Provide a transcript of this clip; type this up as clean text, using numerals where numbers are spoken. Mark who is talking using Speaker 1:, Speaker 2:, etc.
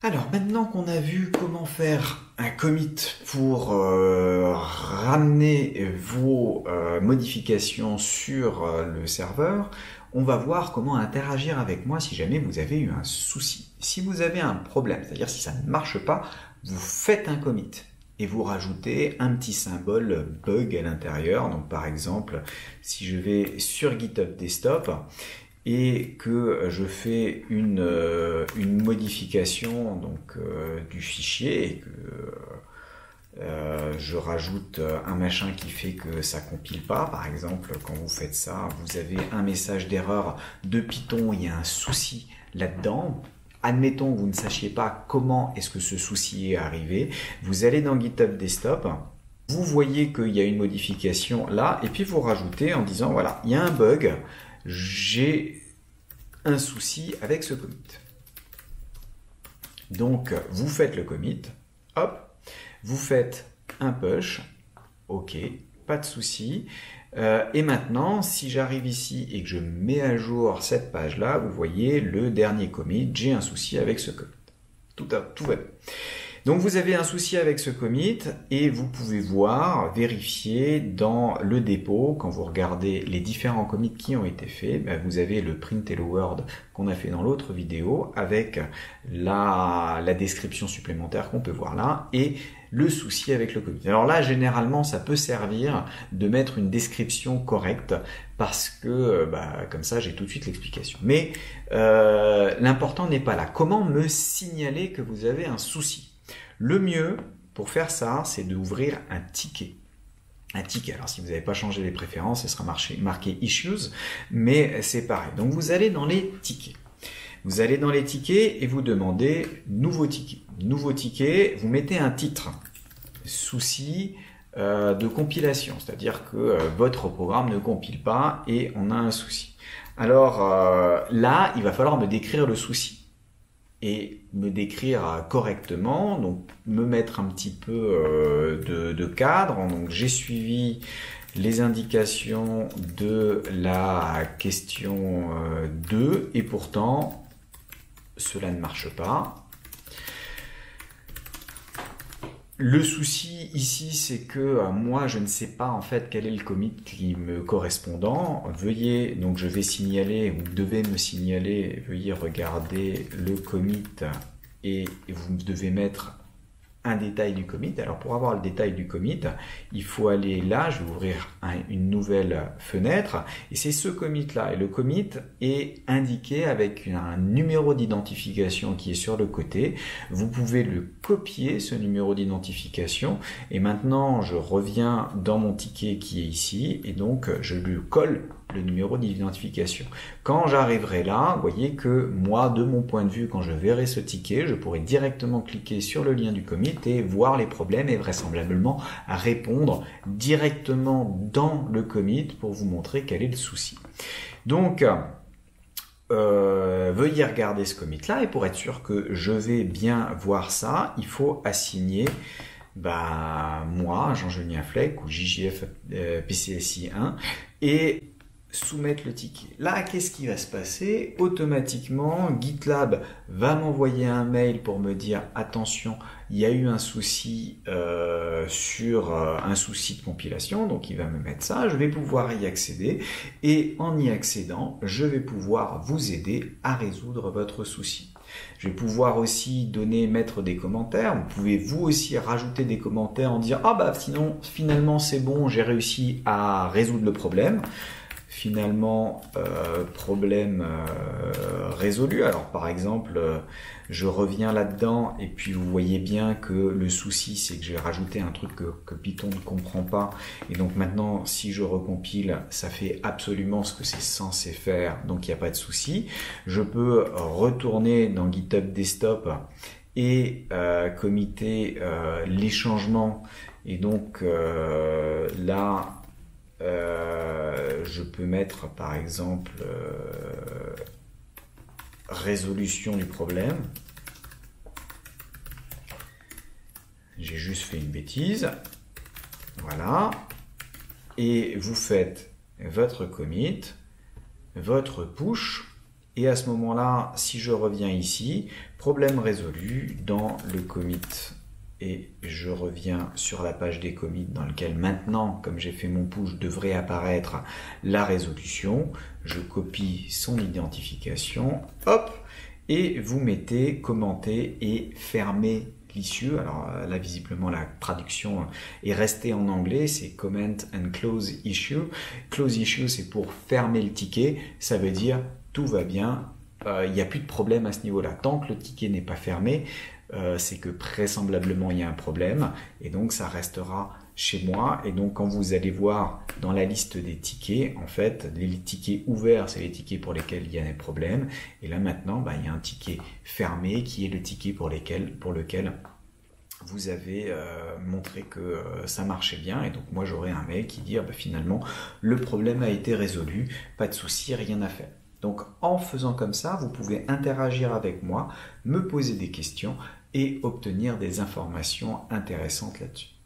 Speaker 1: Alors maintenant qu'on a vu comment faire un commit pour ramener vos modifications sur le serveur, on va voir comment interagir avec moi si jamais vous avez eu un souci. Si vous avez un problème, c'est-à-dire si ça ne marche pas, vous faites un commit et vous rajoutez un petit symbole bug à l'intérieur. Donc par exemple, si je vais sur GitHub Desktop et que je fais une modification donc, du fichier et que je rajoute un machin qui fait que ça compile pas, par exemple, quand vous faites ça, vous avez un message d'erreur de Python, il y a un souci là-dedans. Admettons que vous ne sachiez pas comment est-ce que ce souci est arrivé. Vous allez dans GitHub Desktop, vous voyez qu'il y a une modification là, et puis vous rajoutez en disant, voilà, il y a un bug, j'ai un souci avec ce commit. Donc, vous faites le commit, hop, vous faites un push, ok, pas de souci. Et maintenant, si j'arrive ici et que je mets à jour cette page-là, vous voyez le dernier commit, j'ai un souci avec ce commit. Tout va bien. Donc vous avez un souci avec ce commit et vous pouvez voir, vérifier dans le dépôt, quand vous regardez les différents commits qui ont été faits, ben vous avez le print hello world qu'on a fait dans l'autre vidéo avec la description supplémentaire qu'on peut voir là et le souci avec le commit. Alors là, généralement, ça peut servir de mettre une description correcte parce que comme ça, j'ai tout de suite l'explication. Mais l'important n'est pas là. Comment me signaler que vous avez un souci ? Le mieux pour faire ça, c'est d'ouvrir un ticket. Un ticket. Alors, si vous n'avez pas changé les préférences, ce sera marqué Issues, mais c'est pareil. Donc, vous allez dans les tickets. Vous allez dans les tickets et vous demandez Nouveau ticket. Nouveau ticket, vous mettez un titre. Souci de compilation, c'est-à-dire que votre programme ne compile pas et on a un souci. Alors là, il va falloir me décrire le souci. Et me décrire correctement, donc me mettre un petit peu de cadre. Donc j'ai suivi les indications de la question 2 et pourtant cela ne marche pas. Le souci ici, c'est que moi, je ne sais pas en fait quel est le commit qui me correspondant. Veuillez, donc je vais signaler, vous devez me signaler, veuillez regarder le commit et vous devez mettre un détail du commit. Alors pour avoir le détail du commit, il faut aller là, je vais ouvrir une nouvelle fenêtre et c'est ce commit là. Et le commit est indiqué avec un numéro d'identification qui est sur le côté. Vous pouvez le copier, ce numéro d'identification, et maintenant je reviens dans mon ticket qui est ici et donc je lui colle le numéro d'identification. Quand j'arriverai là, vous voyez que moi, de mon point de vue, quand je verrai ce ticket, je pourrai directement cliquer sur le lien du commit et voir les problèmes et vraisemblablement répondre directement dans le commit pour vous montrer quel est le souci. Donc, veuillez regarder ce commit là et pour être sûr que je vais bien voir ça, il faut assigner moi, Jean-Julien Fleck ou JJF PCSI 1 et soumettre le ticket. Là, qu'est-ce qui va se passer? Automatiquement, GitLab va m'envoyer un mail pour me dire attention, il y a eu un souci sur un souci de compilation, donc il va me mettre ça, je vais pouvoir y accéder et en y accédant, je vais pouvoir vous aider à résoudre votre souci. Je vais pouvoir aussi mettre des commentaires. Vous pouvez vous aussi rajouter des commentaires en disant sinon finalement c'est bon, j'ai réussi à résoudre le problème. Finalement, problème résolu. Alors par exemple, je reviens là-dedans et puis vous voyez bien que le souci c'est que j'ai rajouté un truc que Python ne comprend pas et donc maintenant si je recompile ça fait absolument ce que c'est censé faire, donc il n'y a pas de souci. Je peux retourner dans GitHub Desktop et committer les changements et donc là je peux mettre par exemple résolution du problème. J'ai juste fait une bêtise. Voilà. Et vous faites votre commit, votre push Et à ce moment-là, si je reviens ici, problème résolu dans le commit. Et je reviens sur la page des commits dans lequel maintenant, comme j'ai fait mon push, devrait apparaître la résolution. Je copie son identification, hop, et vous mettez commenter et fermer l'issue. Alors là, visiblement, la traduction est restée en anglais, c'est comment and close issue. Close issue, c'est pour fermer le ticket, ça veut dire tout va bien, il n'y a plus de problème à ce niveau-là. Tant que le ticket n'est pas fermé, c'est que vraisemblablement il y a un problème et donc ça restera chez moi. Et donc quand vous allez voir dans la liste des tickets, en fait les tickets ouverts c'est les tickets pour lesquels il y a des problèmes, et là maintenant il y a un ticket fermé qui est le ticket pour lequel vous avez montré que ça marchait bien, et donc moi j'aurai un mail qui dit finalement le problème a été résolu, pas de souci, rien à faire. Donc en faisant comme ça, vous pouvez interagir avec moi, me poser des questions et obtenir des informations intéressantes là-dessus.